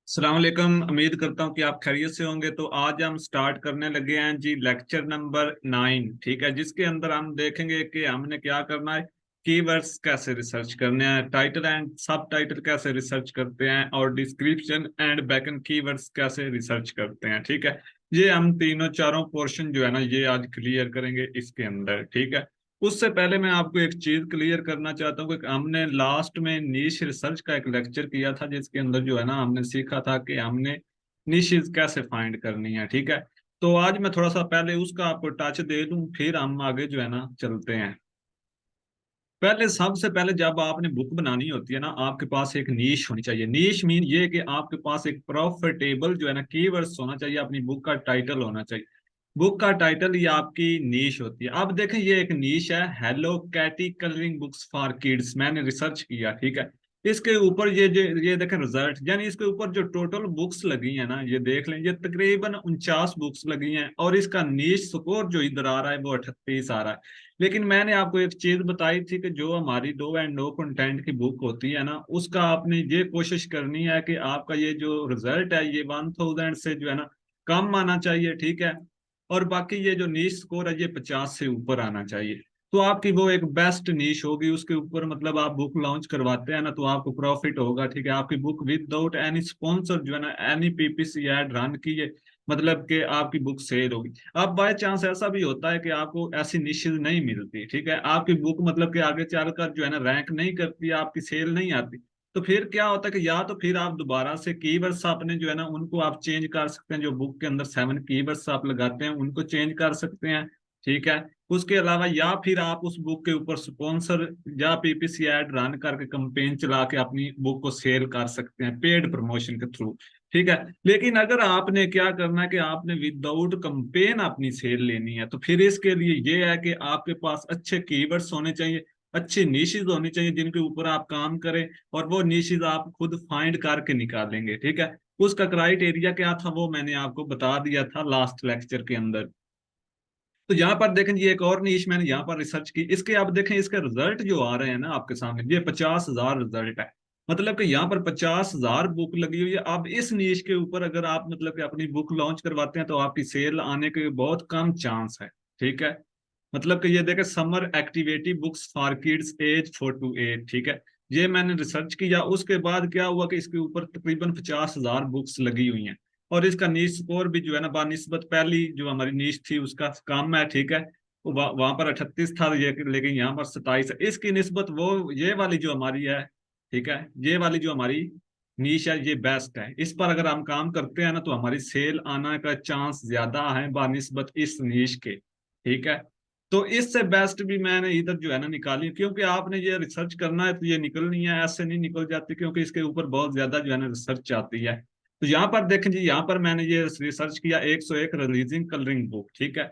अस्सलाम वालेकुम। उम्मीद करता हूँ कि आप खैरियत से होंगे। तो आज हम स्टार्ट करने लगे हैं जी लेक्चर नंबर 9। ठीक है, जिसके अंदर हम देखेंगे कि हमने क्या करना है, कीवर्ड्स कैसे रिसर्च करने हैं, टाइटल एंड सब टाइटल कैसे रिसर्च करते हैं, और डिस्क्रिप्शन एंड बैकएंड कीवर्ड्स कैसे रिसर्च करते हैं। ठीक है, ये हम तीनों चारों पोर्शन जो है ना, ये आज क्लियर करेंगे इसके अंदर। ठीक है, उससे पहले मैं आपको एक चीज क्लियर करना चाहता हूँ कि हमने लास्ट में नीश रिसर्च का एक लेक्चर किया था, जिसके अंदर जो है ना हमने सीखा था कि हमने निशेज कैसे फाइंड करनी है। ठीक है, तो आज मैं थोड़ा सा पहले उसका आपको टच दे दूं, फिर हम आगे जो है ना चलते हैं। पहले सबसे पहले जब आपने बुक बनानी होती है ना, आपके पास एक नीश होनी चाहिए। नीश मीन ये कि आपके पास एक प्रॉफिटेबल जो है ना कीवर्ड्स होना चाहिए, अपनी बुक का टाइटल होना चाहिए। बुक का टाइटल ये आपकी नीश होती है। अब देखें, ये एक नीश है, hello Katie colouring books for kids. मैंने रिसर्च किया। ठीक है, इसके ऊपर ये देखें रिजल्ट, यानी इसके ऊपर जो टोटल बुक्स लगी है ना, ये देख लें, ये तकरीबन 49 बुक्स लगी हैं, और इसका नीश स्कोर जो इधर आ रहा है वो 38 आ रहा है। लेकिन मैंने आपको एक चीज बताई थी कि जो हमारी डू एंड नो कंटेंट की बुक होती है ना, उसका आपने ये कोशिश करनी है कि आपका ये जो रिजल्ट है ये 1000 से जो है ना कम आना चाहिए। ठीक है, और बाकी ये जो नीश स्कोर है ये 50 से ऊपर आना चाहिए। तो आपकी वो एक बेस्ट नीश होगी, उसके ऊपर मतलब आप बुक लॉन्च करवाते हैं ना, तो आपको प्रॉफिट होगा। ठीक है, आपकी बुक विदाउट एनी स्पॉन्सर जो है ना, एनी पीपीसी एड रन कीजिए, मतलब कि आपकी बुक सेल होगी। अब बाय चांस ऐसा भी होता है कि आपको ऐसी निशेज नहीं मिलती। ठीक है, आपकी बुक मतलब कि आगे चलकर जो है ना रैंक नहीं करती, आपकी सेल नहीं आती, तो फिर क्या होता है कि या तो फिर आप दोबारा से कीवर्ड्स आपने जो है ना उनको आप चेंज कर सकते हैं। जो बुक के अंदर 7 कीवर्ड्स आप लगाते हैं उनको चेंज कर सकते हैं। ठीक है, उसके अलावा या फिर आप उस बुक के ऊपर स्पॉन्सर या पीपीसी एड रन करके कंपेन चला के अपनी बुक को सेल कर सकते हैं पेड प्रमोशन के थ्रू। ठीक है, लेकिन अगर आपने क्या करना है कि आपने विदाउट कंपेन अपनी सेल लेनी है, तो फिर इसके लिए ये है कि आपके पास अच्छे कीवर्ड्स होने चाहिए, अच्छी निशेज होनी चाहिए जिनके ऊपर आप काम करें, और वो निशेज आप खुद फाइंड करके निकालेंगे। ठीक है, उसका क्राइटेरिया क्या था वो मैंने आपको बता दिया था लास्ट लेक्चर के अंदर। तो यहाँ पर देखें, ये एक और नीश मैंने यहाँ पर रिसर्च की, इसके आप देखें इसके रिजल्ट जो आ रहे हैं ना आपके सामने, ये 50,000 रिजल्ट है। मतलब कि यहाँ पर 50,000 बुक लगी हुई है। अब इस नीश के ऊपर अगर आप मतलब कि अपनी बुक लॉन्च करवाते हैं तो आपकी सेल आने के बहुत कम चांस है। ठीक है, मतलब कि ये देखें, summer activity books for kids age 4 to 8। ठीक है, ये मैंने रिसर्च किया, उसके बाद क्या हुआ कि इसके ऊपर तकरीबन 50,000 बुक्स लगी हुई हैं, और इसका नीश स्कोर भी जो है ना बानिस्बत पहली जो हमारी नीश थी उसका कम है। ठीक है, वहां पर 38 था ये, लेकिन यहाँ पर 27 है। इसकी निस्बत वो ये वाली जो हमारी है, ठीक है, ये वाली जो हमारी नीश है ये बेस्ट है। इस पर अगर हम काम करते हैं ना तो हमारी सेल आना का चांस ज्यादा है बानिस्बत इस नीश के। ठीक है, तो इससे बेस्ट भी मैंने इधर जो है ना निकाली, क्योंकि आपने ये रिसर्च करना है तो ये निकलनी है, ऐसे नहीं निकल जाती, क्योंकि इसके ऊपर बहुत ज्यादा जो है ना रिसर्च आती है। तो यहाँ पर देखें जी, यहाँ पर मैंने ये रिसर्च किया 101 रिलीजिंग कलरिंग बुक। ठीक है,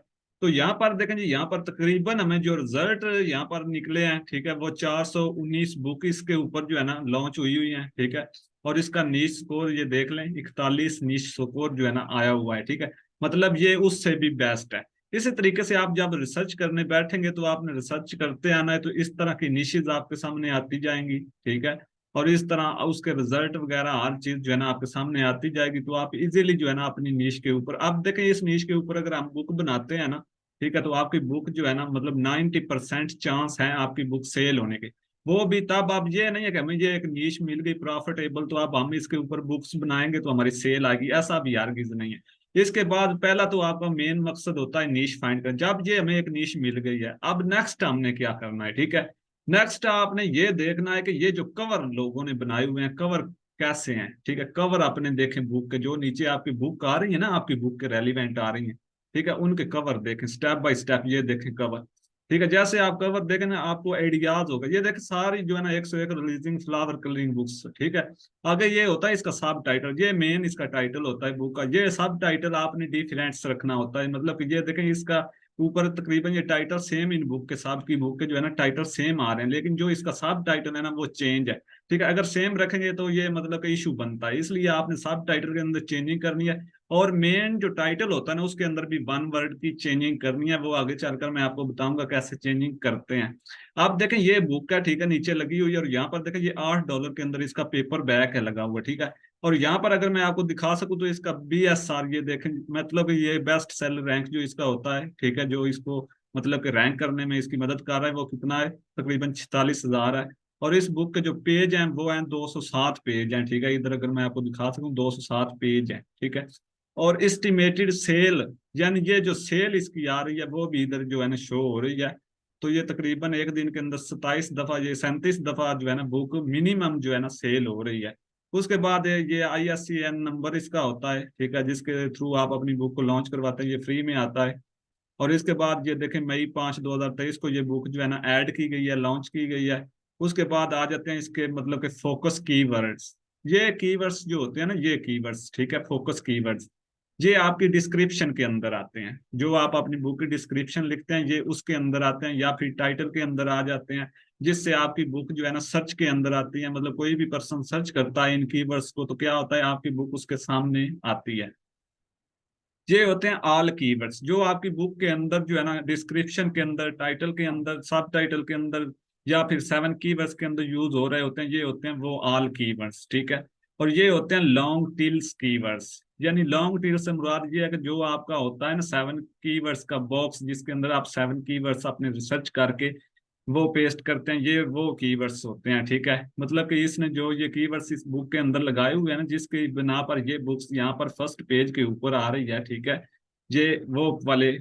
तो यहाँ पर देखें जी, यहाँ पर तकरीबन हमें जो रिजल्ट यहाँ पर निकले हैं, ठीक है, वो 419 बुक इसके ऊपर जो है ना लॉन्च हुई हुई है। ठीक है, और इसका नीश स्कोर ये देख लें, 41 नीश स्कोर जो है ना आया हुआ है। ठीक है, मतलब ये उससे भी बेस्ट है। इसी तरीके से आप जब रिसर्च करने बैठेंगे तो आपने रिसर्च करते आना है, तो इस तरह की निशेज आपके सामने आती जाएंगी। ठीक है, और इस तरह उसके रिजल्ट वगैरह हर चीज जो है ना आपके सामने आती जाएगी, तो आप इजीली जो है ना अपनी नीश के ऊपर, आप देखें इस नीश के ऊपर अगर हम बुक बनाते हैं ना, ठीक है, तो आपकी बुक जो है ना मतलब 90% चांस है आपकी बुक सेल होने के। वो भी तब, आप ये नहीं है कि हमें ये एक नीश मिल गई प्रॉफिटेबल तो अब हम इसके ऊपर बुक्स बनाएंगे तो हमारी सेल आएगी, ऐसा भी हरगिज नहीं है। इसके बाद पहला तो आपका मेन मकसद होता है नीश फाइंड करना। जब ये हमें एक नीश मिल गई है, अब नेक्स्ट हमने क्या करना है। ठीक है, नेक्स्ट आपने ये देखना है कि ये जो कवर लोगों ने बनाए हुए हैं, कवर कैसे हैं। ठीक है, कवर आपने देखें बुक के, जो नीचे आपकी बुक आ रही है ना, आपकी बुक के रेलिवेंट आ रही है, ठीक है, उनके कवर देखें स्टेप बाय स्टेप, ये देखें कवर। ठीक है, जैसे आप कवर देखें ना आपको आइडियाज होगा। ये देखें सारी जो है ना 101 रिलीजिंग फ्लावर कलरिंग बुक्स। ठीक है, आगे ये होता है इसका सब टाइटल, ये मेन इसका टाइटल होता है बुक का। ये सब टाइटल आपने डिफरेंट्स रखना होता है, मतलब कि ये देखें इसका ऊपर तकरीबन ये टाइटल सेम, इन बुक के सब की बुक के जो है ना टाइटल सेम आ रहे हैं, लेकिन जो इसका सब टाइटल है ना वो चेंज है। ठीक है, अगर सेम रखेंगे तो ये मतलब कि इशू बनता है, इसलिए आपने सब टाइटल के अंदर चेंजिंग करनी है। और मेन जो टाइटल होता है ना उसके अंदर भी 1 वर्ड की चेंजिंग करनी है, वो आगे चलकर मैं आपको बताऊंगा कैसे चेंजिंग करते हैं। आप देखें ये बुक है, ठीक है, नीचे लगी हुई है, और यहाँ पर देखें ये $8 के अंदर इसका पेपर बैक है लगा हुआ। ठीक है, और यहाँ पर अगर मैं आपको दिखा सकूं तो इसका BSR, ये देखें, मतलब ये बेस्ट सेलर रैंक जो इसका होता है, ठीक है, जो इसको मतलब कि रैंक करने में इसकी मदद कर रहा है, वो कितना है, तकरीबन 46,000 है। और इस बुक के जो पेज हैं वो हैं 207 पेज हैं, ठीक है, इधर अगर मैं आपको दिखा सकूं 207 पेज हैं, ठीक है। और एस्टिमेटेड सेल, यानी ये जो सेल इसकी आ रही है वो भी इधर जो है ना शो हो रही है। तो ये तकरीबन एक दिन के अंदर 27 दफा, ये 37 दफा जो है ना बुक मिनिमम जो है ना सेल हो रही है। उसके बाद ये ISCN नंबर इसका होता है, ठीक है, जिसके थ्रू आप अपनी बुक को लॉन्च करवाते हैं, ये फ्री में आता है। और इसके बाद ये देखें मई 5 2023 को ये बुक जो है ना ऐड की गई है, लॉन्च की गई है। उसके बाद आ जाते हैं इसके मतलब के फोकस कीवर्ड्स। ये कीवर्ड्स जो होते हैं ना, ये कीवर्ड्स, ठीक है, फोकस कीवर्ड्स, ये आपकी डिस्क्रिप्शन के अंदर आते हैं। जो आप अपनी बुक की डिस्क्रिप्शन लिखते हैं ये उसके अंदर आते हैं, या फिर टाइटल के अंदर आ जाते हैं, जिससे आपकी बुक जो है ना सर्च के अंदर आती है। मतलब कोई भी पर्सन सर्च करता है इन कीवर्ड्स को तो क्या होता है, आपकी बुक उसके सामने आती है। ये होते हैं ऑल कीवर्ड्स, जो आपकी बुक के अंदर जो है ना डिस्क्रिप्शन के अंदर, टाइटल के अंदर, सब टाइटल के अंदर, या फिर 7 कीवर्ड्स के अंदर यूज हो रहे होते हैं, ये होते हैं वो ऑल कीवर्ड्स, ठीक है। और ये होते हैं लॉन्ग टिल्स कीवर्ड्स। यानी लॉन्ग टिल से मुराद ये है कि जो आपका होता है ना 7 कीवर्ड्स का बॉक्स, जिसके अंदर आप 7 कीवर्ड्स अपने रिसर्च करके वो पेस्ट करते हैं, ये वो कीवर्ड्स होते हैं, ठीक है। मतलब कि इसने जो ये कीवर्ड्स इस बुक के अंदर लगाए हुए हैं ना, जिसकी बिना पर ये बुक्स यहाँ पर फर्स्ट पेज के ऊपर आ रही है, ठीक है, ये वो वाले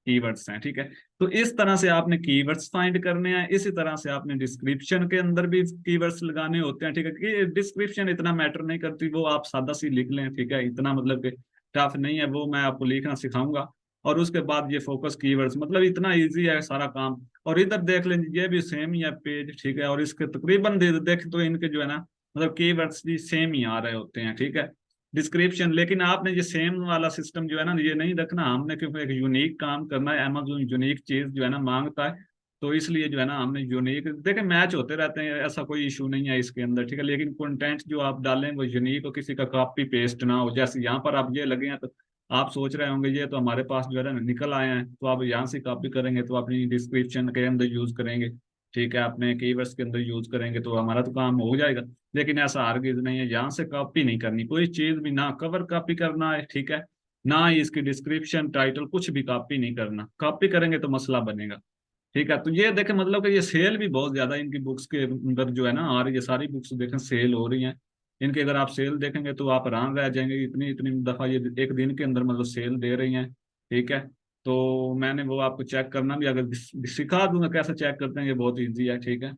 कीवर्ड्स हैं, ठीक है। तो इस तरह से आपने कीवर्ड्स फाइंड करने हैं। इसी तरह से आपने डिस्क्रिप्शन के अंदर भी कीवर्ड्स लगाने होते हैं, ठीक है, कि डिस्क्रिप्शन इतना मैटर नहीं करती, वो आप सादा सी लिख लें, ठीक है, इतना मतलब कि टफ नहीं है, वो मैं आपको लिखना सिखाऊंगा। और उसके बाद ये फोकस कीवर्ड्स, मतलब इतना इजी है सारा काम। और इधर देख लें, ये भी सेम ही है पेज, ठीक है, और इसके तकरीबन देख तो इनके जो है ना मतलब कीवर्ड्स भी सेम ही आ रहे होते हैं, ठीक है, डिस्क्रिप्शन। लेकिन आपने ये सेम वाला सिस्टम जो है ना ये नहीं रखना हमने, क्योंकि एक यूनिक काम करना है, अमेजोन यूनिक चीज जो है ना मांगता है। तो इसलिए जो है ना हमने यूनिक, देखें मैच होते रहते हैं, ऐसा कोई इशू नहीं है इसके अंदर, ठीक है, लेकिन कंटेंट जो आप डालें वो यूनिक हो, किसी का कॉपी पेस्ट ना हो। जैसे यहाँ पर आप ये लगे हैं तो आप सोच रहे होंगे ये तो हमारे पास जो है ना निकल आए हैं, तो आप यहाँ से कॉपी करेंगे तो अपनी डिस्क्रिप्शन के अंदर यूज करेंगे, ठीक है, अपने कीवर्ड्स के अंदर यूज करेंगे तो हमारा तो काम हो जाएगा। लेकिन ऐसा हरगिज नहीं है, यहाँ से कॉपी नहीं करनी कोई चीज भी, ना कवर कॉपी करना है, ठीक है, ना ही इसकी डिस्क्रिप्शन टाइटल कुछ भी कॉपी नहीं करना। कॉपी करेंगे तो मसला बनेगा, ठीक है। तो ये देखें मतलब कि ये सेल भी बहुत ज्यादा इनकी बुक्स के अंदर जो है ना आ रही है, सारी बुक्स देखें सेल हो रही हैं इनके। अगर आप सेल देखेंगे तो आप हैरान रह जाएंगे, इतनी इतनी दफा ये एक दिन के अंदर मतलब सेल दे रही हैं, ठीक है। तो मैंने वो आपको चेक करना भी अगर सिखा दूंगा कैसे चेक करते हैं, ये बहुत ईजी है, ठीक है।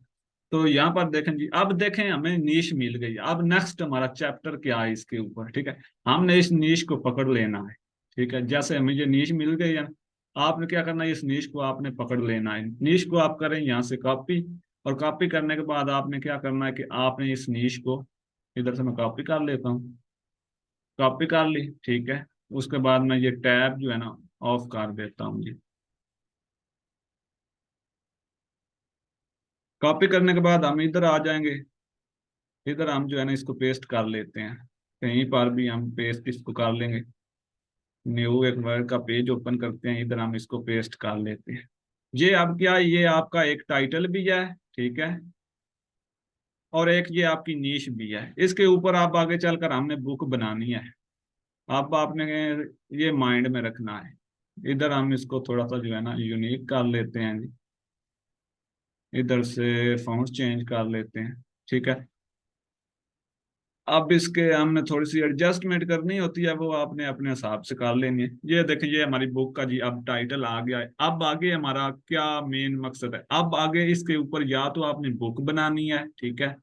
तो यहाँ पर देखें जी, अब देखें हमें नीश मिल गई, अब नेक्स्ट हमारा चैप्टर क्या है इसके ऊपर, ठीक है, हमने इस नीश को पकड़ लेना है, ठीक है। जैसे हमें ये नीश मिल गई है, आपने क्या करना है, इस नीश को आपने पकड़ लेना है। नीश को आप करें यहाँ से कॉपी, और कॉपी करने के बाद आपने क्या करना है कि आपने इस नीश को, इधर से मैं कॉपी कर लेता हूँ, कॉपी कर ली, ठीक है। उसके बाद मैं ये टैब जो है ना ऑफ कर देता हूँ जी। कॉपी करने के बाद हम इधर आ जाएंगे, इधर हम जो है ना इसको पेस्ट कर लेते हैं, कहीं पर भी हम पेस्ट इसको कर लेंगे। न्यू एक वर्ड का पेज ओपन करते हैं, इधर हम इसको पेस्ट कर लेते हैं। ये अब क्या है, ये आपका एक टाइटल भी है, ठीक है, और एक ये आपकी नीश भी है। इसके ऊपर आप आगे चलकर हमने बुक बनानी है। अब आपने ये माइंड में रखना है। इधर हम इसको थोड़ा सा जो है ना यूनिक कर लेते हैं जी, इधर से फॉन्ट चेंज कर लेते हैं, ठीक है। अब इसके हमने थोड़ी सी एडजस्टमेंट करनी होती है, वो आपने अपने हिसाब से कर लेनी है। ये देखिए ये हमारी बुक का जी अब टाइटल आ गया है। अब आगे हमारा क्या मेन मकसद है, अब आगे इसके ऊपर या तो आपने बुक बनानी है, ठीक है,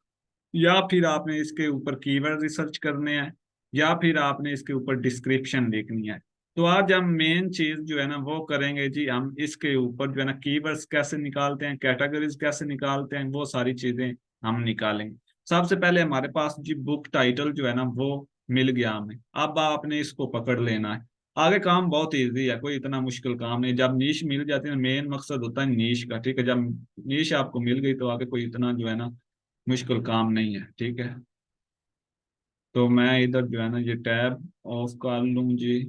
या फिर आपने इसके ऊपर कीवर्ड रिसर्च करने हैं, या फिर आपने इसके ऊपर डिस्क्रिप्शन लिखनी है। तो आज हम मेन चीज जो है ना वो करेंगे जी, हम इसके ऊपर जो है ना कीवर्ड्स कैसे निकालते हैं, कैटेगरीज कैसे निकालते हैं, वो सारी चीजें हम निकालेंगे। सबसे पहले हमारे पास जी बुक टाइटल जो है ना वो मिल गया हमें, अब आपने इसको पकड़ लेना है। आगे काम बहुत इजी है, कोई इतना मुश्किल काम नहीं। जब नीश मिल जाती है, मेन मकसद होता है नीश का, ठीक है, जब नीश आपको मिल गई तो आगे कोई इतना जो है ना मुश्किल काम नहीं है, ठीक है। तो मैं इधर जो है ना ये टैब ऑफ कर लूँ जी।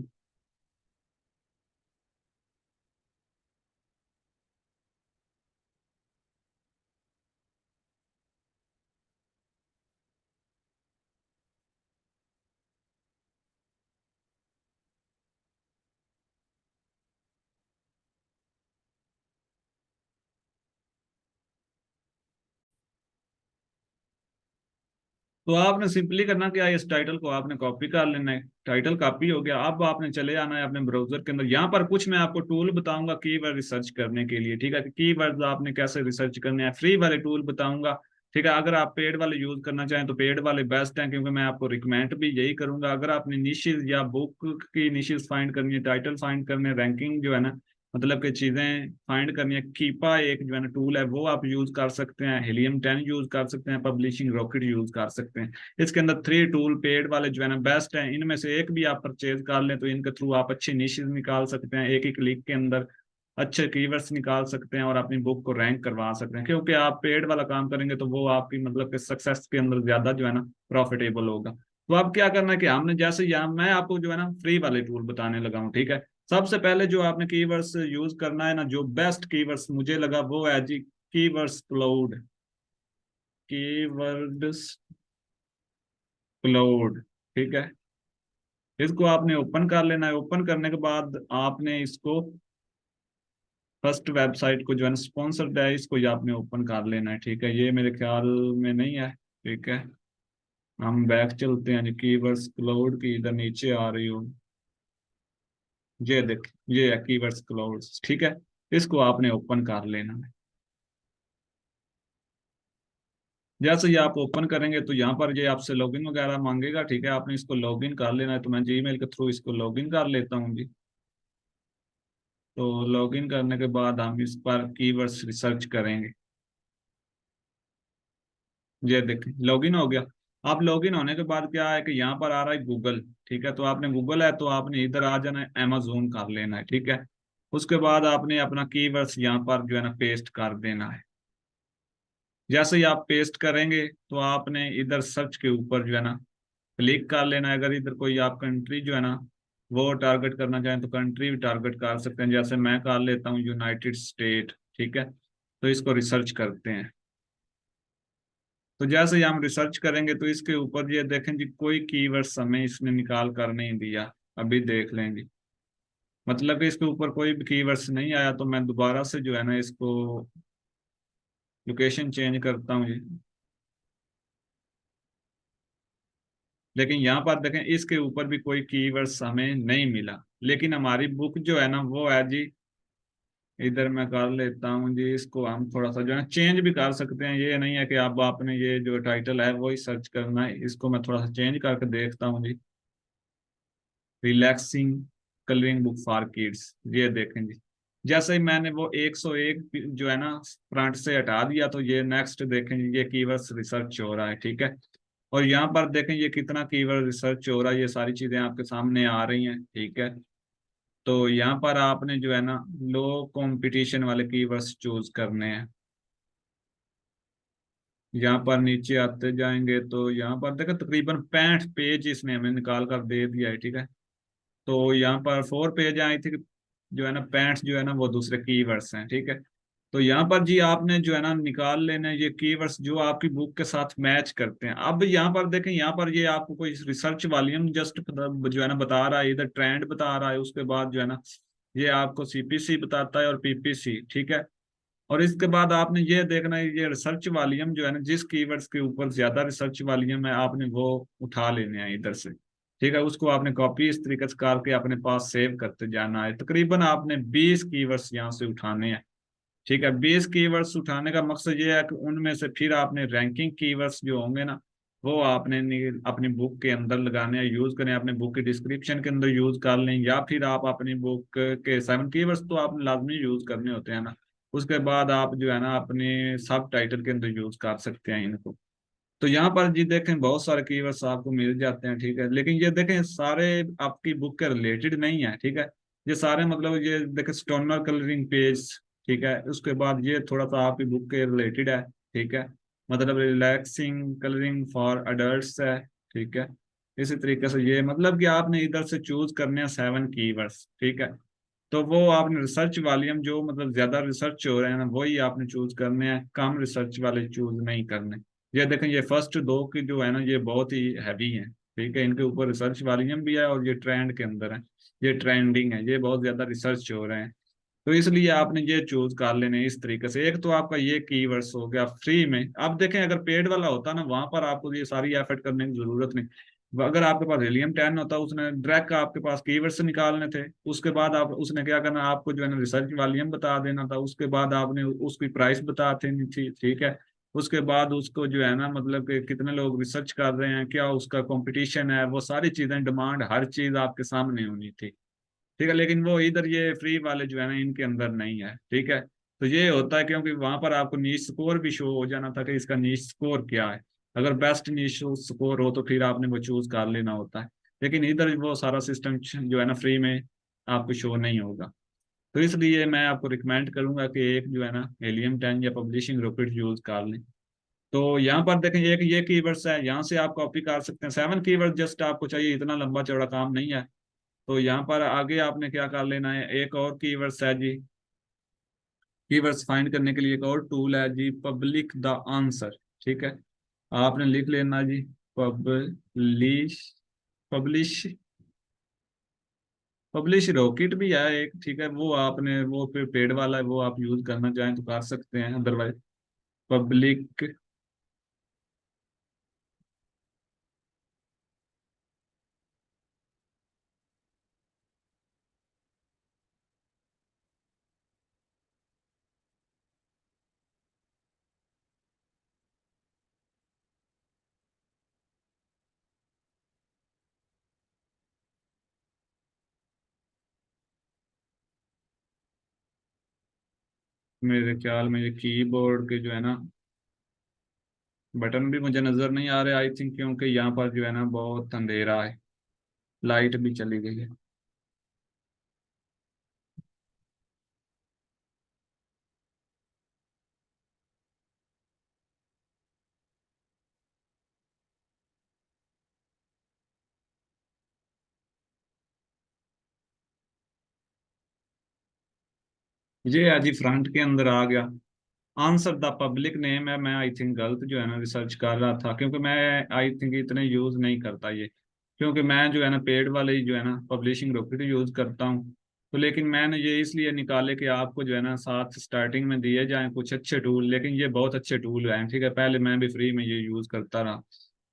तो आपने सिंपली करना क्या है, इस टाइटल को आपने कॉपी कर लेना है। टाइटल कॉपी हो गया, अब आपने चले आना है अपने ब्राउजर के अंदर। यहाँ पर कुछ मैं आपको टूल बताऊंगा कीवर्ड रिसर्च करने के लिए, ठीक है, कि कीवर्ड आपने कैसे रिसर्च करने हैं। फ्री वाले टूल बताऊंगा, ठीक है। अगर आप पेड वाले यूज करना चाहें तो पेड वाले बेस्ट हैं, क्योंकि मैं आपको रिकमेंड भी यही करूंगा। अगर आपने निशेस या बुक की निशेस फाइंड करनी है, टाइटल फाइंड करने, रैंकिंग जो है ना, मतलब कि चीजें फाइंड करनी है, कीपा एक जो है ना टूल है वो आप यूज कर सकते हैं, हीलियम 10 यूज कर सकते हैं, पब्लिशिंग रॉकेट यूज कर सकते हैं। इसके अंदर 3 टूल पेड वाले जो है ना बेस्ट हैं। इनमें से एक भी आप परचेज कर लें तो इनके थ्रू आप अच्छी निशेस निकाल सकते हैं, एक ही क्लिक के अंदर अच्छे कीवर्ड्स निकाल सकते हैं और अपनी बुक को रैंक करवा सकते हैं। क्योंकि आप पेड वाला काम करेंगे तो वो आपकी मतलब कि सक्सेस के अंदर ज्यादा जो है ना प्रॉफिटेबल होगा। तो अब क्या करना है कि हमने जैसे यहाँ मैं आपको जो है ना फ्री वाले टूल बताने लगा हूँ, ठीक है। सबसे पहले जो आपने कीवर्ड्स यूज करना है ना, जो बेस्ट कीवर्ड्स मुझे लगा वो है जी कीवर्ड्स क्लाउड। कीवर्ड्स क्लाउड, ठीक है। इसको आपने ओपन कर लेना है। ओपन करने के बाद आपने इसको फर्स्ट वेबसाइट को जो है स्पॉन्सर्ड है, इसको ये आपने ओपन कर लेना है, ठीक है। ये मेरे ख्याल में नहीं है, ठीक है। हम बैक चलते हैं, जो कीवर्ड्स क्लाउड की इधर नीचे आ रही हो, ये देख, ये है कीवर्ड्स क्लाउड, ठीक है। इसको आपने ओपन कर लेना है। जैसे ये आप ओपन करेंगे तो यहाँ पर ये आपसे लॉगिन वगैरह मांगेगा, ठीक है। आपने इसको लॉगिन कर लेना है। तो मैं जीमेल के थ्रू इसको लॉगिन कर लेता हूँ जी। तो लॉगिन करने के बाद हम इस पर कीवर्ड्स रिसर्च करेंगे। ये देखें लॉगिन हो गया। आप लॉगिन होने के बाद क्या है कि यहाँ पर आ रहा है गूगल, ठीक है। तो आपने गूगल है तो आपने इधर आ जाना है, अमेजोन कर लेना है, ठीक है। उसके बाद आपने अपना कीवर्ड्स यहाँ पर जो है ना पेस्ट कर देना है। जैसे ही आप पेस्ट करेंगे तो आपने इधर सर्च के ऊपर जो है ना क्लिक कर लेना है। अगर इधर कोई आप कंट्री जो है ना वो टारगेट करना चाहें तो कंट्री भी टारगेट कर सकते हैं। जैसे मैं कर लेता हूँ यूनाइटेड स्टेट, ठीक है। तो इसको रिसर्च करते हैं। तो जैसे ही हम रिसर्च करेंगे तो इसके ऊपर ये देखें जी कोई कीवर्ड्स हमें इसने निकाल कर नहीं दिया। अभी देख लेंगे, मतलब कि इसके ऊपर कोई भी कीवर्ड्स नहीं आया। तो मैं दोबारा से जो है ना इसको लोकेशन चेंज करता हूँ जी। लेकिन यहाँ पर देखें इसके ऊपर भी कोई कीवर्ड्स हमें नहीं मिला। लेकिन हमारी बुक जो है ना वो है जी, इधर मैं कर लेता हूँ जी। इसको हम थोड़ा सा जो है चेंज भी कर सकते हैं। ये नहीं है कि अब आपने ये जो टाइटल है वही सर्च करना है। इसको मैं थोड़ा सा चेंज करके देखता हूँ जी। Relaxing colouring book for kids, ये देखें जी। जैसे ही मैंने वो 101 जो है ना फ्रंट से हटा दिया तो ये नेक्स्ट देखें जी, ये कीवर्ड्स रिसर्च हो रहा है, ठीक है। और यहाँ पर देखें ये कितना कीवर्ड रिसर्च हो रहा है, ये सारी चीजें आपके सामने आ रही हैं, ठीक है। तो यहाँ पर आपने जो है ना लो कंपटीशन वाले कीवर्ड्स चूज करने हैं। यहाँ पर नीचे आते जाएंगे तो यहाँ पर देखें तकरीबन 65 पेज इसने हमें निकाल कर दे दिया है, ठीक है। तो यहाँ पर 4 पेज आई थी, जो है ना 65 जो है ना वो दूसरे कीवर्ड्स हैं, ठीक है। तो यहाँ पर जी आपने जो है ना निकाल लेने ये कीवर्ड्स जो आपकी बुक के साथ मैच करते हैं। अब यहाँ पर देखें, यहाँ पर ये आपको कोई रिसर्च वॉल्यूम जस्ट जो है ना बता रहा है, इधर ट्रेंड बता रहा है, उसके बाद जो है ना ये आपको सीपीसी बताता है और पीपीसी, ठीक है। और इसके बाद आपने ये देखना है ये रिसर्च वॉल्यूम जो है ना, जिस कीवर्ड्स के ऊपर ज्यादा रिसर्च वॉल्यूम है आपने वो उठा लेने हैं इधर से, ठीक है। उसको आपने कॉपी इस तरीके से करके अपने पास सेव करते जाना है। तकरीबन आपने 20 कीवर्ड्स यहाँ से उठाने हैं, ठीक है। 20 कीवर्ड्स उठाने का मकसद ये है कि उनमें से फिर आपने रैंकिंग कीवर्ड्स जो होंगे ना वो आपने अपनी बुक के अंदर लगाने हैं, यूज करें, अपने बुक के डिस्क्रिप्शन के अंदर यूज कर लें, या फिर आप अपनी बुक के 7 कीवर्ड्स तो आपने लाजमी यूज करने होते हैं ना। उसके बाद आप जो है ना अपने सब टाइटल के अंदर यूज कर सकते हैं इनको। तो यहाँ पर जी देखें बहुत सारे कीवर्ड्स आपको मिल जाते हैं, ठीक है। लेकिन ये देखें सारे आपकी बुक के रिलेटेड नहीं है, ठीक है। ये सारे मतलब ये देखें स्टोनर कलरिंग पेज, ठीक है। उसके बाद ये थोड़ा सा आपकी बुक के रिलेटेड है, ठीक है। मतलब रिलैक्सिंग कलरिंग फॉर अडल्ट्स है, ठीक है। इसी तरीके से ये मतलब कि आपने इधर से चूज करने हैं 7 कीवर्ड्स, ठीक है। तो वो आपने रिसर्च वॉल्यूम जो मतलब ज्यादा रिसर्च हो रहे हैं ना वही आपने चूज करने हैं, कम रिसर्च वाले चूज नहीं करने। ये देखें ये फर्स्ट दो की जो है ना ये बहुत ही हैवी हैं, ठीक है। इनके ऊपर रिसर्च वॉल्यूम भी है और ये ट्रेंड के अंदर है, ये ट्रेंडिंग है, ये बहुत ज्यादा रिसर्च हो रहे हैं। तो इसलिए आपने ये चूज कर लेने इस तरीके से। एक तो आपका ये कीवर्ड्स हो गया फ्री में। आप देखें अगर पेड वाला होता ना, वहां पर आपको ये सारी एफर्ट करने की जरूरत नहीं। अगर आपके पास हेलियम 10 होता, उसने डायरेक्ट आपके पास कीवर्ड्स निकालने थे, उसके बाद आप उसने क्या करना, आपको जो है ना रिसर्च वॉल्यूम बता देना था, उसके बाद आपने उसकी प्राइस बता देनी थी, ठीक है। उसके बाद उसको जो है ना, मतलब कि कितने लोग रिसर्च कर रहे हैं, क्या उसका कंपटीशन है, वो सारी चीजें, डिमांड, हर चीज आपके सामने होनी थी, ठीक है। लेकिन वो इधर ये फ्री वाले जो है ना, इनके अंदर नहीं है, ठीक है। तो ये होता है क्योंकि वहां पर आपको नीश स्कोर भी शो हो जाना था कि इसका नीश स्कोर क्या है। अगर बेस्ट नीश स्कोर हो तो फिर आपने वो चूज कर लेना होता है। लेकिन इधर वो सारा सिस्टम जो है ना, फ्री में आपको शो नहीं होगा। तो इसलिए मैं आपको रिकमेंड करूंगा कि एक जो है ना, हेलियम 10 या पब्लिशिंग रॉकेट यूज कर लें। तो यहाँ पर देखें, एक ये कीवर्ड्स है, यहाँ से आप कॉपी कर सकते हैं 7 कीवर्ड, जस्ट आपको चाहिए, इतना लंबा चौड़ा काम नहीं है। तो यहाँ पर आगे आपने क्या कर लेना है, एक और कीवर्ड्स है जी। कीवर्ड्स फाइंड करने के लिए एक और टूल है जी, पब्लिक द आंसर, ठीक है। आपने लिख लेना जी, पब्लिश, पब्लिश, पब्लिश रॉकेट भी है एक, ठीक है। वो आपने वो पे पेड वाला है, वो आप यूज करना चाहें तो कर सकते हैं, अदरवाइज पब्लिक। मेरे ख्याल में ये कीबोर्ड के जो है ना, बटन भी मुझे नजर नहीं आ रहे, आई थिंक, क्योंकि यहाँ पर जो है ना बहुत अंधेरा है, लाइट भी चली गई है। ये है जी, फ्रंट के अंदर आ गया। आंसर द पब्लिक नेम है, मैं आई थिंक गलत जो है ना रिसर्च कर रहा था, क्योंकि मैं आई थिंक इतने यूज नहीं करता ये, क्योंकि मैं जो है ना पेड वाले ही जो है ना पब्लिशिंग रॉकेट यूज करता हूँ। तो लेकिन मैंने ये इसलिए निकाले कि आपको जो है ना साथ स्टार्टिंग में दिए जाएं कुछ अच्छे टूल, लेकिन ये बहुत अच्छे टूल हैं, ठीक है। पहले मैं भी फ्री में ये यूज करता रहा।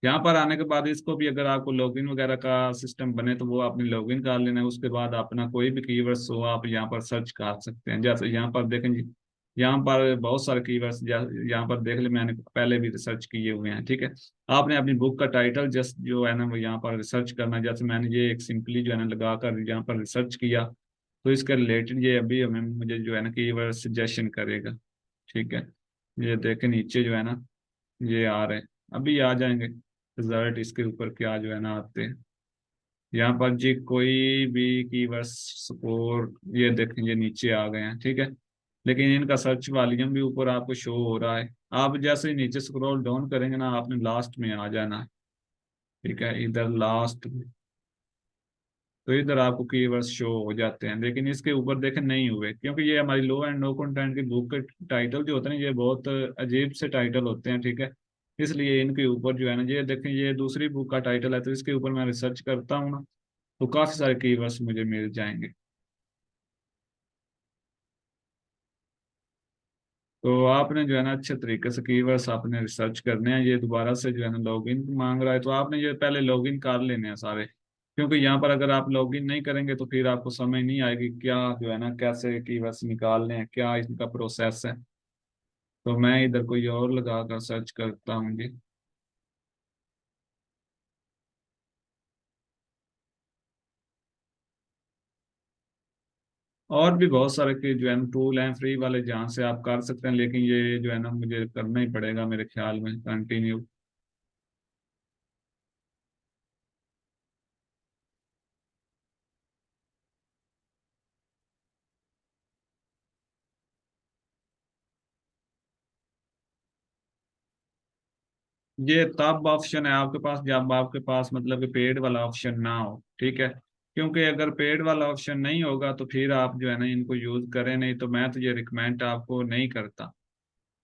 यहाँ पर आने के बाद इसको भी अगर आपको लॉगिन वगैरह का सिस्टम बने तो वो आपने लॉगिन कर लेना है। उसके बाद अपना कोई भी कीवर्ड्स हो आप यहाँ पर सर्च कर सकते हैं। जैसे यहाँ पर देखें जी, यहाँ पर बहुत सारे कीवर्ड्स, यहाँ पर देख ले, मैंने पहले भी रिसर्च किए हुए हैं, ठीक है। आपने अपनी बुक का टाइटल जस्ट जो है ना वो यहाँ पर रिसर्च करना है। जैसे मैंने ये एक सिंपली जो है ना लगाकर यहाँ पर रिसर्च किया, तो इसके रिलेटेड ये अभी हमें मुझे जो है ना कीवर्ड सजेशन करेगा, ठीक है। ये देखें नीचे जो है ना, ये आ रहे हैं, अभी आ जाएंगे रिजल्ट, इसके ऊपर क्या जो है ना आते हैं। यहाँ पर जी कोई भी कीवर्ड स्कोर, ये देखेंगे नीचे आ गए हैं, ठीक है। लेकिन इनका सर्च वॉल्यूम भी ऊपर आपको शो हो रहा है। आप जैसे ही नीचे स्क्रॉल डाउन करेंगे ना, आपने लास्ट में आ जाना है, ठीक है, इधर लास्ट में। तो इधर आपको कीवर्ड्स शो हो जाते हैं, लेकिन इसके ऊपर देखें नहीं हुए, क्योंकि ये हमारी लो एंड नो कंटेंट की बुक के टाइटल जो होते हैं ये बहुत अजीब से टाइटल होते हैं, ठीक है। इसलिए इनके ऊपर जो है ना, ये देखें, ये दूसरी बुक का टाइटल है, तो इसके ऊपर मैं रिसर्च करता हूँ ना, तो काफी सारे कीवर्ड्स मुझे मिल जाएंगे। तो आपने जो है ना अच्छे तरीके से कीवर्ड्स आपने रिसर्च करने हैं। ये दोबारा से जो है ना लॉगिन मांग रहा है, तो आपने ये पहले लॉगिन कर लेने हैं सारे, क्योंकि यहाँ पर अगर आप लॉगिन नहीं करेंगे तो फिर आपको समझ नहीं आएगी क्या जो है ना, कैसे कीवर्ड्स निकालने हैं, क्या इनका प्रोसेस है। तो मैं इधर कोई और लगा कर सर्च करता हूँ जी। और भी बहुत सारे के जो है ना टूल हैं फ्री वाले, जहाँ से आप कर सकते हैं, लेकिन ये जो है ना मुझे करना ही पड़ेगा मेरे ख्याल में कंटिन्यू। ये तब ऑप्शन है आपके पास जब आपके पास मतलब कि पेड वाला ऑप्शन ना हो, ठीक है। क्योंकि अगर पेड वाला ऑप्शन नहीं होगा तो फिर आप जो है ना इनको यूज करें नहीं, तो मैं तो ये रिकमेंड आपको नहीं करता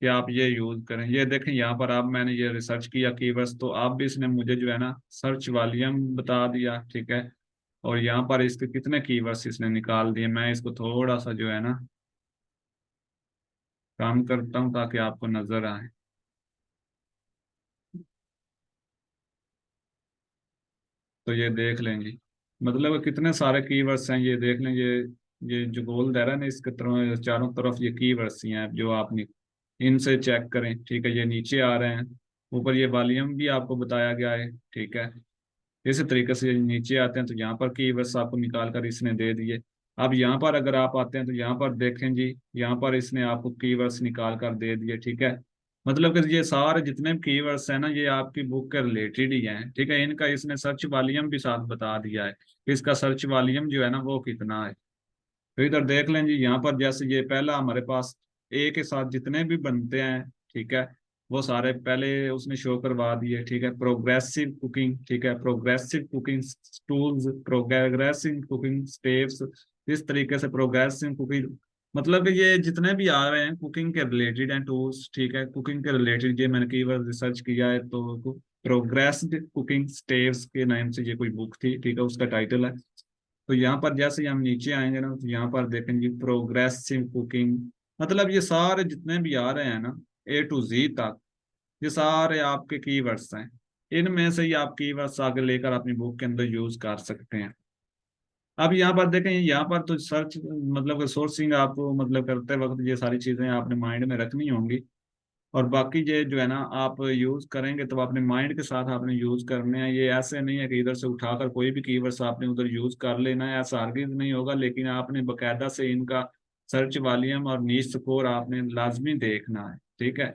कि आप ये यूज करें। ये देखें यहाँ पर आप, मैंने ये रिसर्च किया कीवर्ड्स, तो आप भी इसने मुझे जो है ना सर्च वॉल्यूम बता दिया, ठीक है। और यहाँ पर इसके कितने कीवर्ड्स इसने निकाल दिए। मैं इसको थोड़ा सा जो है ना काम करता हूँ ताकि आपको नजर आए। तो ये देख लेंगे, मतलब कितने सारे कीवर्ड्स हैं, ये देख लें। ये जो गोल दायरा है ना, इसके तरफ चारों तरफ ये कीवर्ड्स ही हैं जो आपने इनसे चेक करें। ठीक है, ये नीचे आ रहे हैं, ऊपर ये वॉल्यूम भी आपको बताया गया है। ठीक है, इसी तरीके से नीचे आते हैं तो यहाँ पर कीवर्ड्स आपको निकाल कर इसने दे दिए। अब यहाँ पर अगर आप आते हैं तो यहाँ पर देखें जी, यहाँ पर इसने आपको कीवर्ड्स निकाल कर दे दिए। ठीक है, मतलब कि ये सारे जितने भी कीवर्ड्स हैं ना, ये आपकी बुक के रिलेटेड ही हैं। ठीक है, इनका इसने सर्च वॉल्यूम भी साथ बता दिया है कि इसका सर्च वॉल्यूम जो है ना वो कितना है। तो इधर देख लें जी, यहाँ पर जैसे ये पहला हमारे पास ए के साथ जितने भी बनते हैं, ठीक है, वो सारे पहले उसने शो करवा दिए। ठीक है, प्रोग्रेसिव कुकिंग, ठीक है, progressive cooking tools, progressive cooking steps, इस तरीके से प्रोग्रेसिव कुकिंग, मतलब कि ये जितने भी आ रहे हैं कुकिंग के रिलेटेड हैं टूल्स। ठीक है, कुकिंग के रिलेटेड ये मैंने कीवर्ड रिसर्च किया है, तो प्रोग्रेस्ड कुकिंग स्टेप्स के नाम से ये कोई बुक थी। ठीक है, उसका टाइटल है। तो यहाँ पर जैसे ही हम नीचे आएंगे ना, तो यहाँ पर देखेंगे प्रोग्रेसिव कुकिंग, मतलब ये सारे जितने भी आ रहे हैं ना, A to Z तक, ये सारे आपके कीवर्ड्स हैं। इनमें से ही आप कीवर्ड्स आगे लेकर अपनी बुक के अंदर यूज कर सकते हैं। अब यहाँ पर देखें, यहाँ पर तो सर्च मतलब सोर्सिंग आपको मतलब करते वक्त ये सारी चीजें आपने माइंड में रखनी होंगी। और बाकी ये जो है ना, आप यूज करेंगे तो अपने माइंड के साथ आपने यूज करने हैं। ये ऐसे नहीं है कि इधर से उठाकर कोई भी कीवर्ड्स आपने उधर यूज कर लेना है, ऐसा हरगिज नहीं होगा। लेकिन आपने बकायदा से इनका सर्च वॉल्यूम और नीच स्कोर आपने लाजमी देखना है। ठीक है,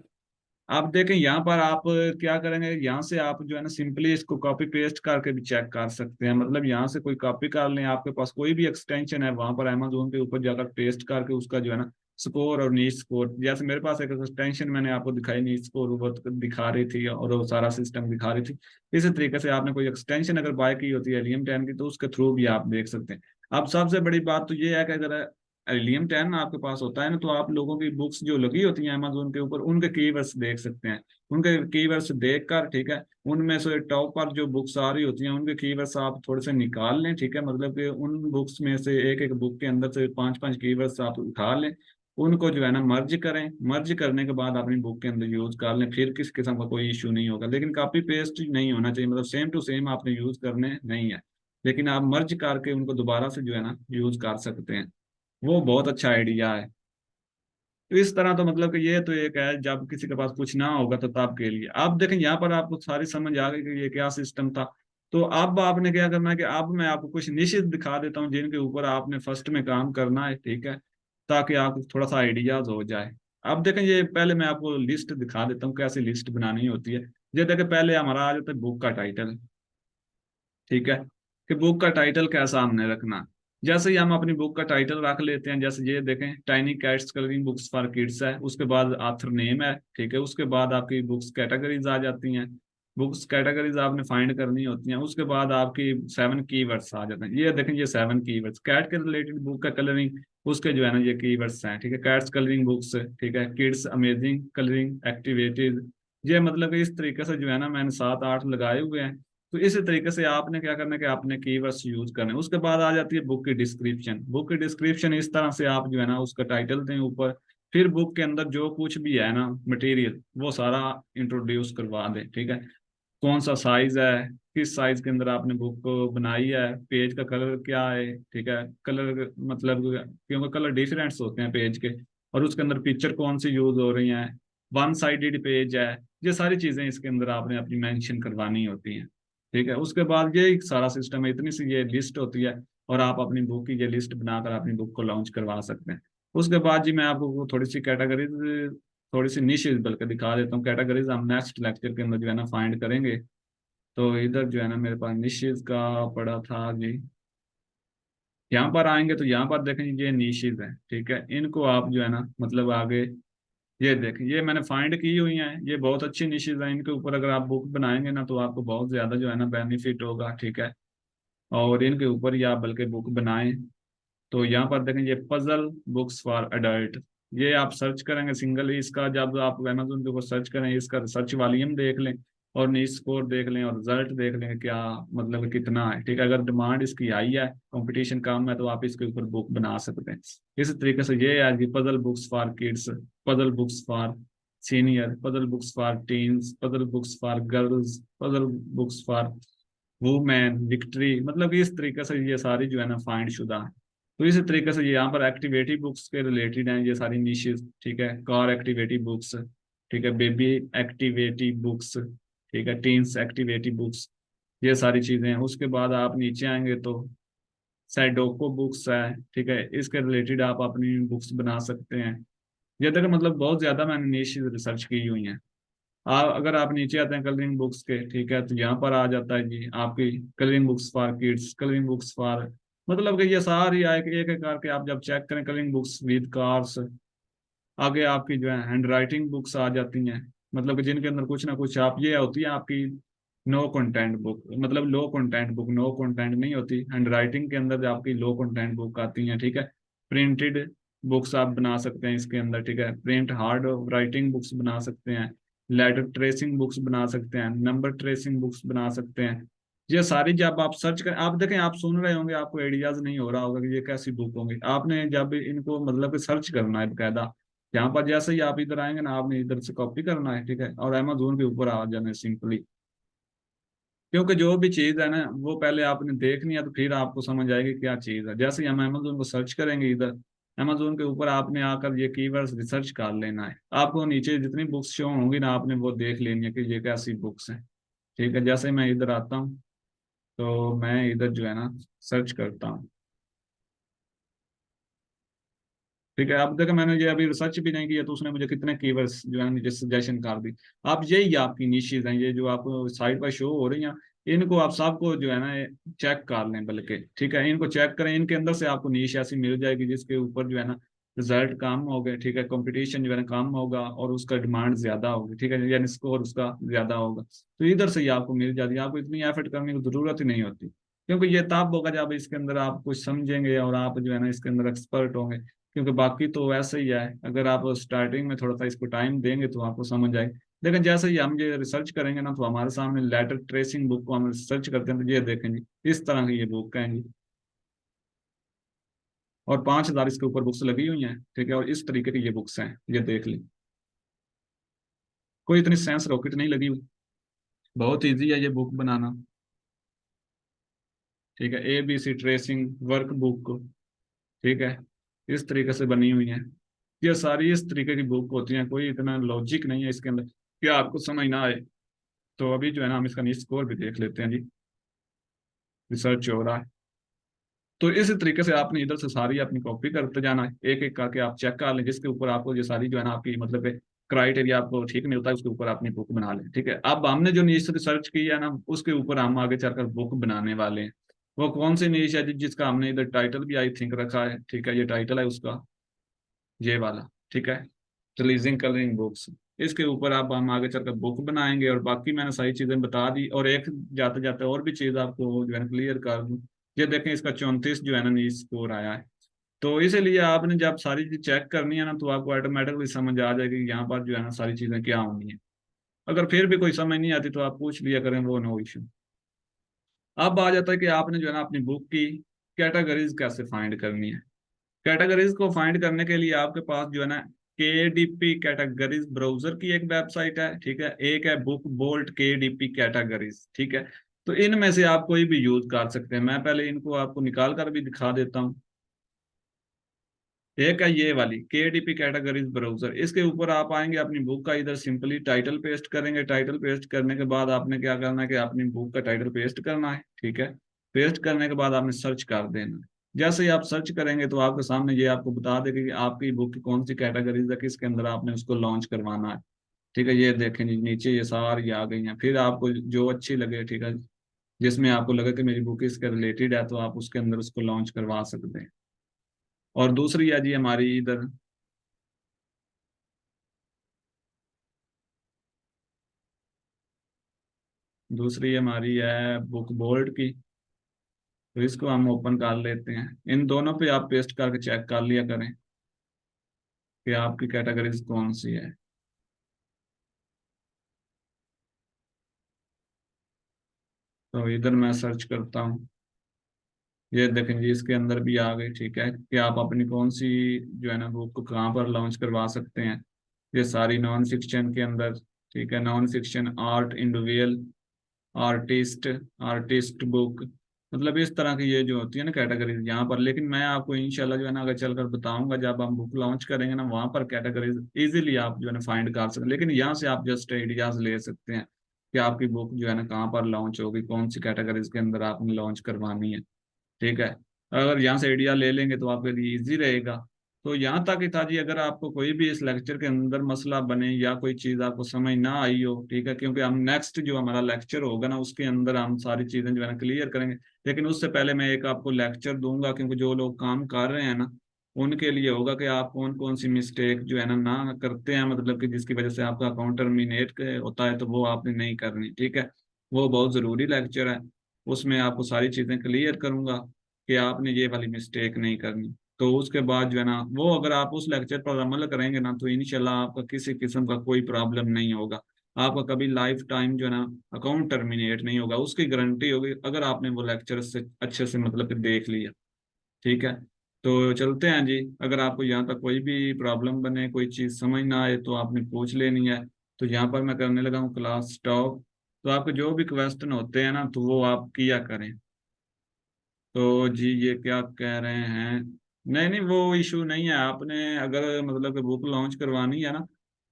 आप देखें यहाँ पर आप क्या करेंगे, यहाँ से आप जो है ना सिंपली इसको कॉपी पेस्ट करके भी चेक कर सकते हैं। मतलब यहाँ से कोई कॉपी कर लें, आपके पास कोई भी एक्सटेंशन है वहां पर अमेजोन के ऊपर जाकर पेस्ट करके उसका जो है ना स्कोर और नीच स्कोर, जैसे मेरे पास एक एक्सटेंशन मैंने आपको दिखाई, नीच स्कोर वो दिखा रही थी और वो सारा सिस्टम दिखा रही थी। इसी तरीके से आपने कोई एक्सटेंशन अगर बाय की होती है Helium 10 की, तो उसके थ्रू भी आप देख सकते हैं। अब सबसे बड़ी बात तो ये है कि अगर Helium 10 आपके पास होता है ना, तो आप लोगों की बुक्स जो लगी होती हैं अमेजोन के ऊपर, उनके कीवर्ड्स देख सकते हैं। उनके कीवर्ड्स देख कर, ठीक है, उनमें से टॉप पर जो बुक्स आ रही होती हैं उनके कीवर्ड्स आप थोड़े से निकाल लें। ठीक है, मतलब कि उन बुक्स में से एक एक बुक के अंदर से पांच पांच कीवर्ड्स आप उठा लें, उनको जो है ना मर्ज करें। मर्ज करने के बाद अपनी बुक के अंदर यूज कर लें, फिर किस किस्म का कोई इशू नहीं होगा। लेकिन कॉपी पेस्ट नहीं होना चाहिए, मतलब सेम टू सेम आपने यूज करने नहीं है, लेकिन आप मर्ज करके उनको दोबारा से जो है ना यूज कर सकते हैं। वो बहुत अच्छा आइडिया है। तो इस तरह तो मतलब कि ये तो एक है, जब किसी के पास कुछ ना होगा तो तब के लिए आप देखें, यहाँ पर आपको सारी समझ आ गई कि ये क्या सिस्टम था। तो अब आपने क्या करना है कि अब मैं आपको कुछ निश्चित दिखा देता हूँ जिनके ऊपर आपने फर्स्ट में काम करना है। ठीक है, ताकि आपको थोड़ा सा आइडियाज हो जाए। अब देखें, ये पहले मैं आपको लिस्ट दिखा देता हूँ कैसे लिस्ट बनानी होती है। ये देखें, पहले हमारा आ जाता है बुक का टाइटल। ठीक है, कि बुक का टाइटल कैसा हमने रखना। जैसे ही हम अपनी बुक का टाइटल रख लेते हैं, जैसे ये देखें, tiny cats colouring books for kids है, उसके बाद ऑथर नेम है। ठीक है, उसके बाद आपकी बुक्स कैटेगरीज आ जाती हैं। बुक्स कैटेगरीज आपने फाइंड करनी होती हैं। उसके बाद आपकी 7 कीवर्ड्स आ जाते हैं। ये देखें, ये 7 कीवर्ड्स कैट के रिलेटेड बुक का कलरिंग, उसके जो है ना ये कीवर्ड्स हैं। ठीक है, कैट्स कलरिंग बुक्स, ठीक है, किड्स अमेजिंग कलरिंग एक्टिविटीज, ये मतलब कि इस तरीके से जो है ना मैंने 7 8 लगाए हुए हैं। तो इसी तरीके से आपने क्या करना है कि आपने कीवर्ड्स यूज करने हैं। उसके बाद आ जाती है बुक की डिस्क्रिप्शन। बुक की डिस्क्रिप्शन इस तरह से आप जो है ना उसका टाइटल दें ऊपर, फिर बुक के अंदर जो कुछ भी है ना मटेरियल वो सारा इंट्रोड्यूस करवा दें। ठीक है, कौन सा साइज है, किस साइज के अंदर आपने बुक को बनाई है, पेज का कलर क्या है। ठीक है, कलर मतलब क्योंकि कलर डिफरेंट्स होते हैं पेज के, और उसके अंदर पिक्चर कौन सी यूज हो रही हैं, वन साइडेड पेज है, ये सारी चीजें इसके अंदर आपने अपनी मेंशन करवानी होती हैं। ठीक है, उसके बाद ये एक सारा सिस्टम है, इतनी सी ये लिस्ट होती है, और आप अपनी बुक की ये लिस्ट बनाकर अपनी बुक को लॉन्च करवा सकते हैं। उसके बाद जी मैं आपको वो थोड़ी सी कैटेगरीज, थोड़ी सी निशेज बल्कि दिखा देता हूँ। कैटेगरीज हम नेक्स्ट लेक्चर के अंदर जो है ना फाइंड करेंगे। तो इधर जो है ना मेरे पास निशेज का पड़ा था जी, यहाँ पर आएंगे तो यहाँ पर देखेंगे ये निशेज है। ठीक है, इनको आप जो है ना मतलब आगे ये देखें, ये मैंने फाइंड की हुई हैं, ये बहुत अच्छी निशेज है। इनके ऊपर अगर आप बुक बनाएंगे ना तो आपको बहुत ज्यादा जो है ना बेनिफिट होगा। ठीक है, और इनके ऊपर ही आप बल्कि बुक बनाएं। तो यहाँ पर देखें, ये पजल बुक्स फॉर अडल्ट, ये आप सर्च करेंगे सिंगल ही इसका, जब आप अमेजोन के ऊपर सर्च करें इसका सर्च वॉल्यूम देख लें, और नीच स्कोर देख लें और रिजल्ट देख लें क्या मतलब कि कितना है, ठीक है। अगर डिमांड इसकी हाई है, कंपटीशन कम है, तो आप इसके ऊपर बुक बना सकते हैं। इस तरीके से ये है कि puzzle books for kids, puzzle books for senior, puzzle books for teens, puzzle books for girls, puzzle books for women, victory, मतलब कि इस तरीके से ये सारी जो है ना फाइंड शुदा है। तो इसी तरीके से ये यहाँ पर एक्टिविटी बुक्स के रिलेटेड हैं ये सारी निशेस, ठीक है। कार एक्टिविटी बुक्स, ठीक है, बेबी एक्टिविटी बुक्स, ठीक है, टीन्स एक्टिविटी बुक्स, ये सारी चीजें हैं। उसके बाद आप नीचे आएंगे तो सैडोको बुक्स है, ठीक है, इसके रिलेटेड आप अपनी बुक्स बना सकते हैं। ये देखो मतलब बहुत ज्यादा मैंने नीश रिसर्च की हुई है। अगर आप नीचे आते हैं कलरिंग बुक्स के, ठीक है, तो यहाँ पर आ जाता है जी आपकी colouring books for kids, colouring books for, मतलब कि ये सारी एक एक एक करके आप जब चेक करें, कलरिंग बुक्स विद कार्स, आगे आपकी जो है हैंड राइटिंग बुक्स आ जाती हैं, मतलब कि जिनके अंदर कुछ ना कुछ आप, ये होती है आपकी नो कंटेंट बुक, मतलब low content book, no content नहीं होती, हैंड राइटिंग के अंदर आपकी लो कंटेंट बुक आती हैं, ठीक है। प्रिंटेड बुक्स आप बना सकते हैं इसके अंदर, ठीक है, प्रिंट हार्ड राइटिंग बुक्स बना सकते हैं, लेटर ट्रेसिंग बुक्स बना सकते हैं, नंबर ट्रेसिंग बुक्स बना सकते हैं। ये सारी जब आप सर्च कर, आप देखें, आप सुन रहे होंगे, आपको आइडियाज नहीं हो रहा होगा कि ये कैसी बुक होंगी, आपने जब इनको मतलब कि सर्च करना है बकायदा, यहाँ पर जैसे ही आप इधर आएंगे ना, आपने इधर से कॉपी करना है, ठीक है, और अमेजोन के ऊपर आ जाना है सिंपली। क्योंकि जो भी चीज़ है ना वो पहले आपने देखनी है, तो फिर आपको समझ आएगी क्या चीज़ है। जैसे ही हम अमेजोन को सर्च करेंगे इधर, अमेजोन के ऊपर आपने आकर ये कीवर्ड्स रिसर्च कर लेना है, आपको नीचे जितनी बुक्स शो होंगी ना, आपने वो देख लेनी है कि ये कैसी बुक्स हैं, ठीक है। जैसे मैं इधर आता हूँ, तो मैं इधर जो है ना सर्च करता हूँ, ठीक है। अब देखो मैंने ये अभी रिसर्च भी नहीं किया, तो उसने मुझे कितने कीवर्ड्स जो है मुझे सजेशन कर दी। आप यही आपकी निशेज हैं, ये जो आपको साइड पर शो हो रही हैं, इनको आप सबको जो है ना चेक कर लें, बल्कि ठीक है, इनको चेक करें, इनके अंदर से आपको नीश ऐसी मिल जाएगी जिसके ऊपर जो है ना रिजल्ट कम हो गए, ठीक है, कंपटीशन जो है ना कम होगा और उसका डिमांड ज्यादा होगी, ठीक है, यानी स्कोर उसका ज्यादा होगा, तो इधर से ही आपको मिल जाती है, आपको इतनी एफर्ट करने की जरूरत ही नहीं होती। क्योंकि ये तब होगा जब इसके अंदर आप कुछ समझेंगे और आप जो है ना इसके अंदर एक्सपर्ट होंगे। क्योंकि बाकी तो वैसे ही है, अगर आप स्टार्टिंग में थोड़ा सा इसको टाइम देंगे तो आपको समझ आएगी। लेकिन जैसे ही हम ये रिसर्च करेंगे ना, तो हमारे सामने लेटर ट्रेसिंग बुक को हम रिसर्च करते हैं, तो ये देखेंगे इस तरह की ये बुक कहेंगी, और 5,000 इसके ऊपर बुक्स लगी हुई हैं, ठीक है, और इस तरीके की ये बुक्स हैं, ये देख ली। कोई इतनी साइंस रॉकेट नहीं लगी हुई, बहुत ईजी है ये बुक बनाना, ठीक है। ABC ट्रेसिंग वर्क बुक, ठीक है, इस तरीके से बनी हुई है। ये सारी इस तरीके की बुक होती हैं, कोई इतना लॉजिक नहीं है इसके अंदर कि आपको समझ ना आए। तो अभी जो है ना हम इसका स्कोर भी देख लेते हैं जी, रिसर्च हो रहा है। तो इसी तरीके से आपने इधर से सारी अपनी कॉपी करते जाना है, एक एक करके आप चेक कर लें, जिसके ऊपर आपको ये सारी जो है ना आपकी मतलब क्राइटेरिया आपको ठीक मिलता है, उसके ऊपर अपनी बुक बना लें, ठीक है। अब हमने जो नीच रिसर्च की है ना, उसके ऊपर हम आगे चलकर बुक बनाने वाले हैं। वो कौन सी नीच है जिसका हमने इधर टाइटल भी आई थिंक रखा है, ठीक है, ये टाइटल है उसका, ये वाला, ठीक है, रिलीजिंग कलरिंग बुक्स। इसके ऊपर आप हम आगे चलकर बुक बनाएंगे, और बाकी मैंने सारी चीजें बता दी, और एक जाते जाते और भी चीज आपको जो है क्लियर कर दूं। ये देखें इसका 34 जो है ना नीट स्कोर आया है। तो इसीलिए आपने जब सारी चीज चेक करनी है ना, तो आपको ऑटोमेटिकली समझ आ जाएगी कि यहाँ पर जो है ना सारी चीजें क्या होनी है। अगर फिर भी कोई समझ नहीं आती तो आप पूछ लिया करें, वो नो इशू। अब आ जाता है कि आपने जो है ना अपनी बुक की कैटेगरीज कैसे फाइंड करनी है। कैटेगरीज को फाइंड करने के लिए आपके पास जो है ना KDP कैटेगरीज ब्राउजर की एक वेबसाइट है, ठीक है, एक है बुक बोल्ट KDP कैटेगरीज, ठीक है। तो इनमें से आप कोई भी यूज कर सकते हैं, मैं पहले इनको आपको निकाल कर भी दिखा देता हूँ। एक है ये वाली KDP कैटेगरीज ब्राउजर, इसके ऊपर आप आएंगे, अपनी बुक का इधर सिंपली टाइटल पेस्ट करेंगे, टाइटल पेस्ट करने के बाद आपने क्या करना है कि अपनी बुक का टाइटल पेस्ट करना है, ठीक है। पेस्ट करने के बाद आपने सर्च कर देना है। जैसे ही आप सर्च करेंगे तो आपके सामने ये आपको बता देगा कि आपकी बुक की कौन सी कैटेगरीज है, किसके अंदर आपने उसको लॉन्च करवाना है, ठीक है। ये देखें जी, नीचे ये सारी आ गई हैं, फिर आपको जो अच्छी लगे, ठीक है, जिसमें आपको लगे कि मेरी बुक इसके रिलेटेड है, तो आप उसके अंदर उसको लॉन्च करवा सकते हैं। और दूसरी है जी हमारी इधर, दूसरी हमारी है बुक बोल्ट की। तो इसको हम ओपन कर लेते हैं, इन दोनों पे आप पेस्ट करके चेक कर लिया करें कि आपकी कैटेगरीज कौन सी है। तो इधर मैं सर्च करता हूँ, ये देखें जी इसके अंदर भी आ गई। ठीक है कि आप अपनी कौन सी जो है ना बुक को कहाँ पर लॉन्च करवा सकते हैं। ये सारी नॉन फिक्शन के अंदर, ठीक है, non fiction, art, individual, artist, artist book, मतलब इस तरह की ये जो होती है ना कैटेगरीज यहाँ पर। लेकिन मैं आपको इंशाल्लाह जो है ना आगे चलकर बताऊंगा, जब हम बुक लॉन्च करेंगे ना वहाँ पर कैटेगरीज इजीली आप जो है ना फाइंड कर सकते हैं। लेकिन यहाँ से आप जस्ट आइडियाज ले सकते हैं कि आपकी बुक जो है ना कहाँ पर लॉन्च होगी, कौन सी कैटेगरीज के अंदर आपने लॉन्च करवानी है। ठीक है, अगर यहाँ से आइडिया ले लेंगे तो आपके लिए इजी रहेगा। तो यहाँ तक ही था जी। अगर आपको कोई भी इस लेक्चर के अंदर मसला बने या कोई चीज़ आपको समझ ना आई हो, ठीक है, क्योंकि हम नेक्स्ट जो हमारा लेक्चर होगा ना उसके अंदर हम सारी चीज़ें जो है ना क्लियर करेंगे। लेकिन उससे पहले मैं एक आपको लेक्चर दूंगा, क्योंकि जो लोग काम कर रहे हैं ना उनके लिए होगा कि आप कौन कौन सी मिस्टेक जो है ना करते हैं, मतलब कि जिसकी वजह से आपका अकाउंट टर्मिनेट होता है, तो वो आपने नहीं करनी। ठीक है, वो बहुत ज़रूरी लेक्चर है। उसमें आपको सारी चीज़ें क्लियर करूंगा कि आपने ये वाली मिस्टेक नहीं करनी। तो उसके बाद जो है ना वो अगर आप उस लेक्चर पर अमल करेंगे ना तो इंशाल्लाह आपका किसी किस्म का कोई प्रॉब्लम नहीं होगा। आपका कभी लाइफ टाइम जो है ना अकाउंट टर्मिनेट नहीं होगा, उसकी गारंटी होगी अगर आपने वो लेक्चर से अच्छे से मतलब कि देख लिया। ठीक है, तो चलते हैं जी। अगर आपको यहाँ तक कोई भी प्रॉब्लम बने, कोई चीज़ समझ ना आए तो आपने पूछ लेनी है। तो यहाँ पर मैं करने लगा हूँ क्लास स्टॉप। तो आपके जो भी क्वेश्चन होते हैं ना तो वो आप किया करें। तो जी ये क्या कह रहे हैं, नहीं नहीं वो इशू नहीं है। आपने अगर मतलब कि बुक लॉन्च करवानी है ना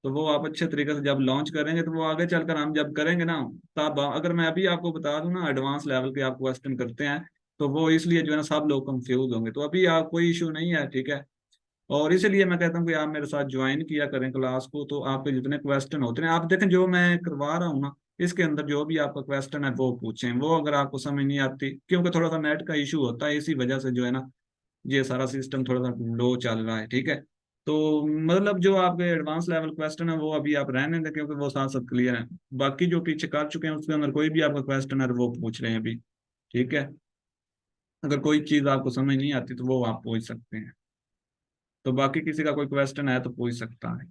तो वो आप अच्छे तरीके से जब लॉन्च करेंगे तो वो आगे चलकर हम जब करेंगे ना, तब अगर मैं अभी आपको बता दूं ना एडवांस लेवल के आप क्वेश्चन करते हैं तो वो इसलिए जो है ना सब लोग कंफ्यूज होंगे। तो अभी आप कोई इशू नहीं है, ठीक है। और इसीलिए मैं कहता हूँ कि आप मेरे साथ ज्वाइन किया करें क्लास को, तो आपके जितने क्वेश्चन होते हैं आप देखें, जो मैं करवा रहा हूँ ना इसके अंदर जो भी आपका क्वेश्चन है वो पूछें। वो अगर आपको समझ नहीं आती, क्योंकि थोड़ा सा नेट का इशू होता है, इसी वजह से जो है ना ये सारा सिस्टम थोड़ा सा लो चल रहा है। ठीक है, तो मतलब जो आपके एडवांस लेवल क्वेश्चन है वो अभी आप रहने दें, क्योंकि वो साथ साथ क्लियर है। बाकी जो पीछे कर चुके हैं उसके अंदर कोई भी आपका क्वेश्चन है वो पूछ रहे हैं अभी। ठीक है, अगर कोई चीज़ आपको समझ नहीं आती तो वो आप पूछ सकते हैं। तो बाकी किसी का कोई क्वेश्चन है तो पूछ सकता है।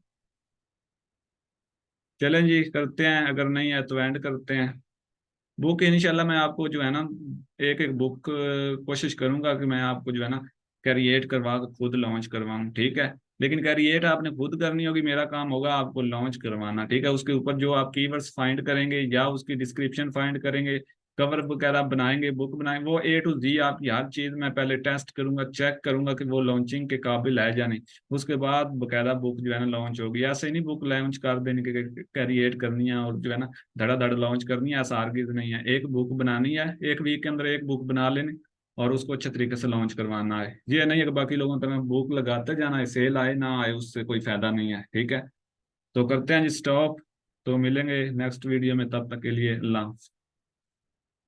चलें जी करते हैं, अगर नहीं है तो एंड करते हैं। बुक इंशाल्लाह मैं आपको जो है ना एक एक बुक कोशिश करूंगा कि मैं आपको जो है ना क्रिएट करवा के खुद लॉन्च करवाऊं। ठीक है, लेकिन क्रिएट आपने खुद करनी होगी, मेरा काम होगा आपको लॉन्च करवाना। ठीक है, उसके ऊपर जो आप कीवर्ड्स फाइंड करेंगे या उसकी डिस्क्रिप्शन फाइंड करेंगे, कवर वगैरह बनाएंगे, बुक बनाएंगे, वो ए टू जी आपकी हर चीज़ मैं पहले टेस्ट करूंगा, चेक करूंगा कि वो लॉन्चिंग के काबिल है या नहीं। उसके बाद बकायदा बुक जो है ना लॉन्च होगी। ऐसे ही नहीं बुक लॉन्च कर देने के क्रिएट करनी है और जो है ना धड़ाधड़ लॉन्च करनी है, ऐसा आर्गिज नहीं है। एक बुक बनानी है, एक वीक के अंदर एक बुक बना लेनी और उसको अच्छे तरीके से लॉन्च करवाना है। ये नहीं है कि बाकी लोगों तरह बुक लगाते जाना है, सेल आए ना आए उससे कोई फायदा नहीं है। ठीक है, तो करते हैं जी स्टॉप। तो मिलेंगे नेक्स्ट वीडियो में, तब तक के लिए अल्लाह हाफ़िज़।